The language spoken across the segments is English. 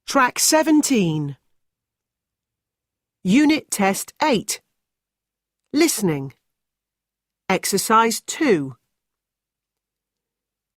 Track 17. Unit Test 8. Listening. Exercise 2.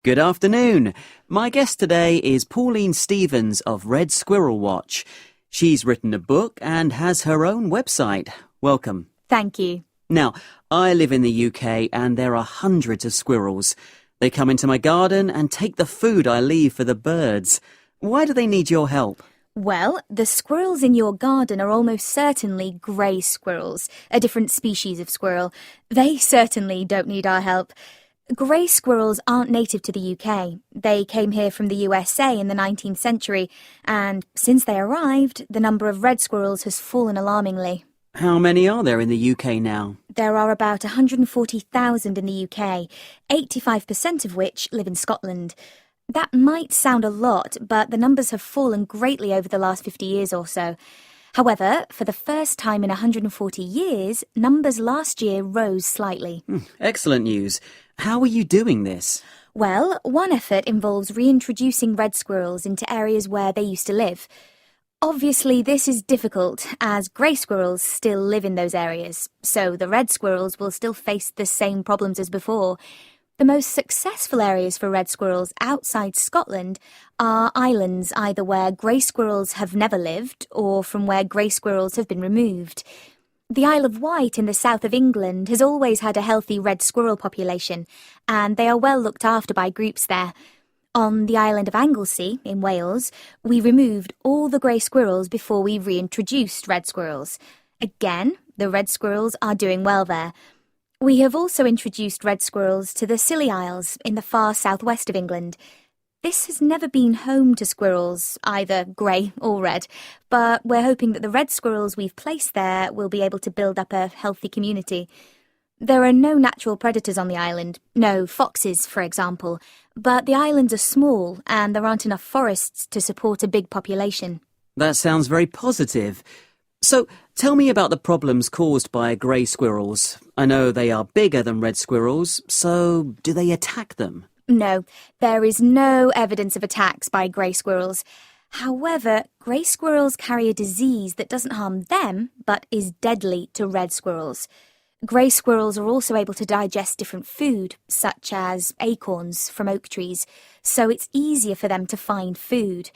Good afternoon. My guest today is Pauline Stevens of Red Squirrel Watch. She's written a book and has her own website. Welcome. Thank you. Now, I live in the UK and there are hundreds of squirrels. They come into my garden and take the food I leave for the birds. Why do they need your help? Well, the squirrels in your garden are almost certainly grey squirrels, a different species of squirrel. They certainly don't need our help. Grey squirrels aren't native to the UK. They came here from the USA in the 19th century, and since they arrived, the number of red squirrels has fallen alarmingly. How many are there in the UK now? There are about 140,000 in the UK, 85% of which live in Scotland. That might sound a lot, but the numbers have fallen greatly over the last 50 years or so. However, for the first time in 140 years, numbers last year rose slightly. Excellent news. How are you doing this? Well, one effort involves reintroducing red squirrels into areas where they used to live. Obviously, this is difficult, as grey squirrels still live in those areas, so the red squirrels will still face the same problems as before. The most successful areas for red squirrels outside Scotland are islands either where grey squirrels have never lived or from where grey squirrels have been removed. The Isle of Wight in the south of England has always had a healthy red squirrel population, and they are well looked after by groups there. On the island of Anglesey, in Wales, we removed all the grey squirrels before we reintroduced red squirrels. Again, the red squirrels are doing well there. We have also introduced red squirrels to the Scilly Isles in the far southwest of England. This has never been home to squirrels, either grey or red, but we're hoping that the red squirrels we've placed there will be able to build up a healthy community. There are no natural predators on the island, no foxes, for example, but the islands are small and there aren't enough forests to support a big population. That sounds very positive. So, tell me about the problems caused by grey squirrels. I know they are bigger than red squirrels, so do they attack them? No, there is no evidence of attacks by grey squirrels. However, grey squirrels carry a disease that doesn't harm them, but is deadly to red squirrels. Grey squirrels are also able to digest different food, such as acorns from oak trees, so it's easier for them to find food.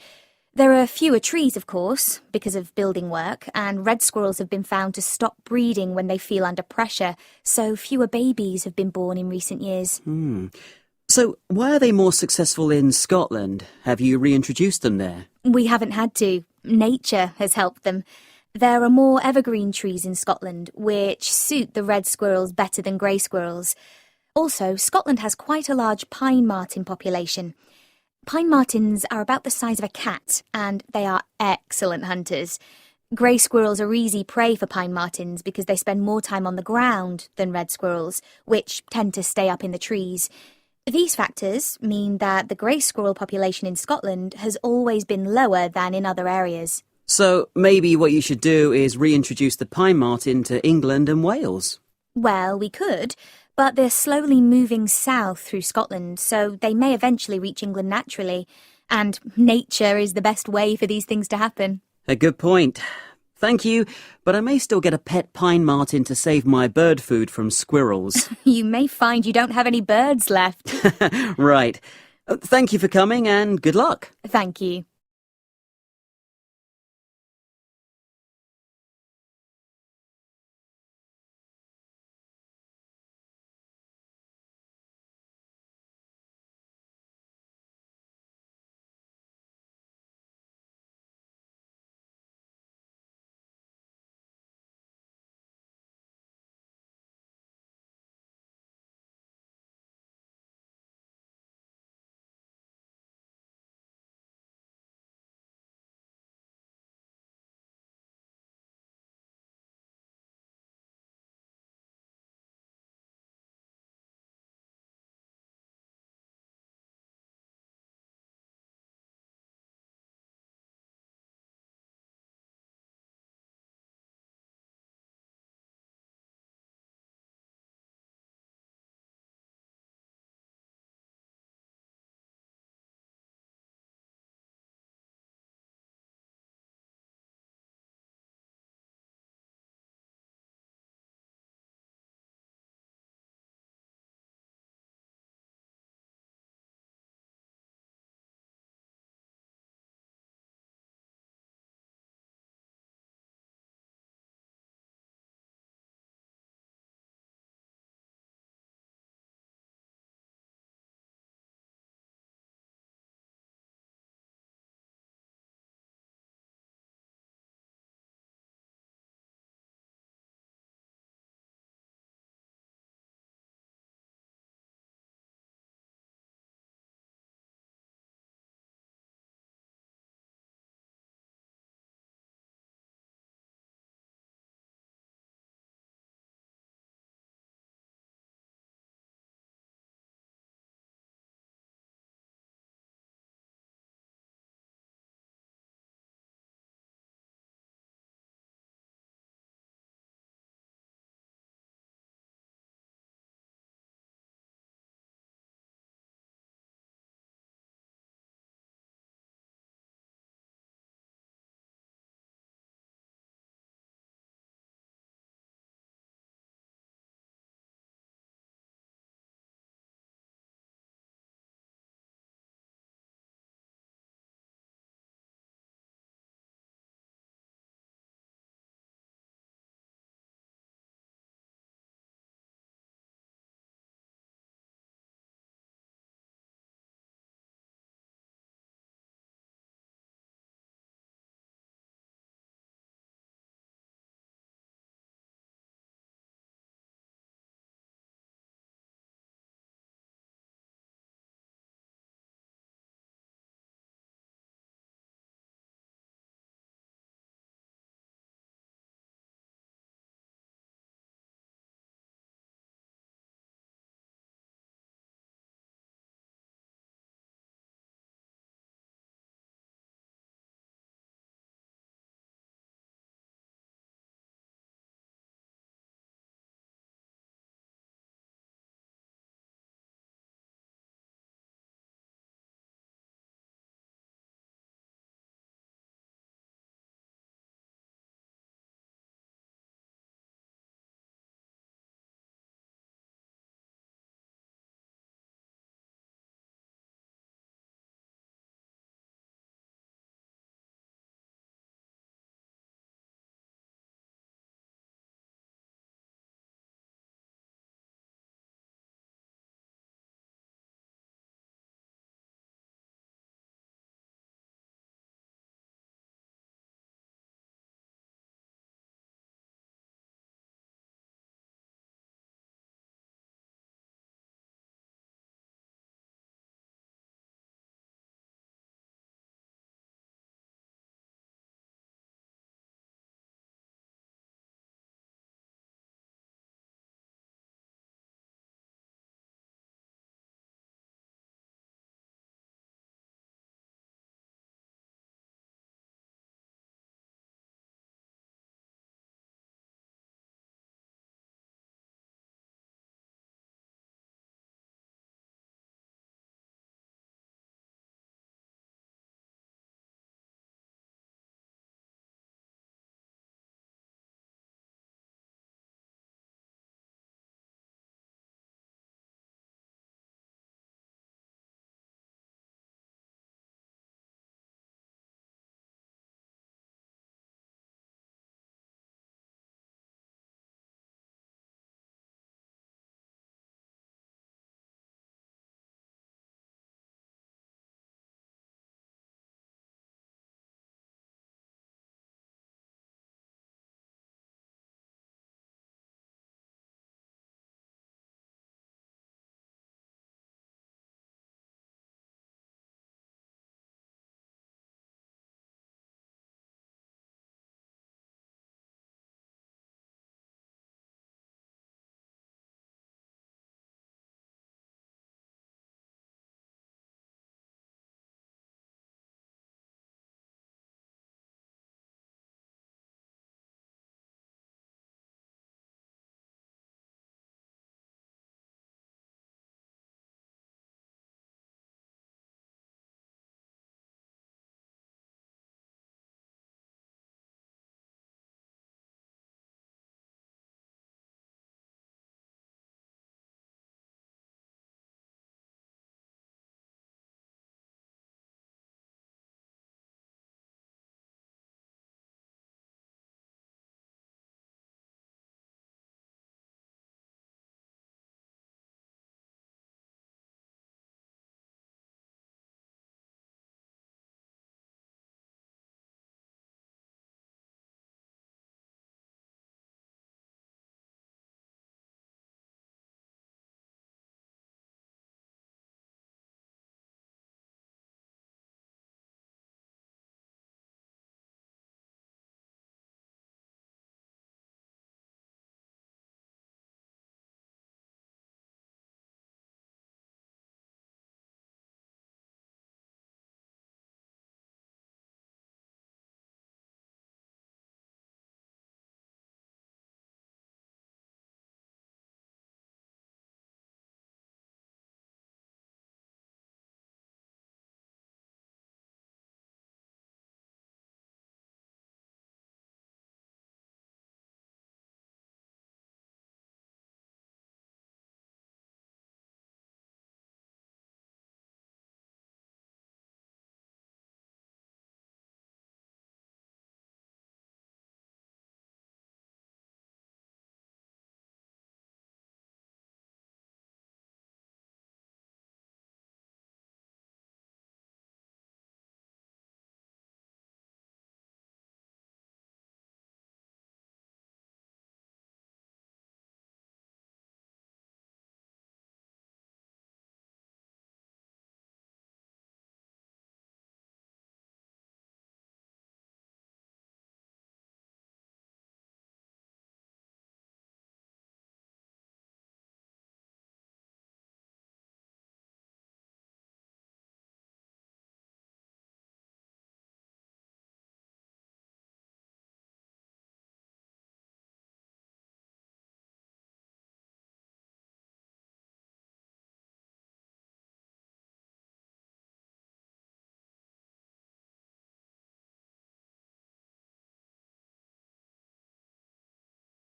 There are fewer trees, of course, because of building work, and red squirrels have been found to stop breeding when they feel under pressure, so fewer babies have been born in recent years. So, why are they more successful in Scotland? Have you reintroduced them there? We haven't had to. Nature has helped them. There are more evergreen trees in Scotland, which suit the red squirrels better than grey squirrels. Also, Scotland has quite a large pine marten population. Pine martens are about the size of a cat, and they are excellent hunters. Grey squirrels are easy prey for pine martens because they spend more time on the ground than red squirrels, which tend to stay up in the trees. These factors mean that the grey squirrel population in Scotland has always been lower than in other areas. So, maybe what you should do is reintroduce the pine marten to England and Wales. Well, we could, but they're slowly moving south through Scotland, so they may eventually reach England naturally. And nature is the best way for these things to happen. A good point. Thank you, but I may still get a pet pine marten to save my bird food from squirrels. You may find you don't have any birds left. Right. Thank you for coming and good luck. Thank you.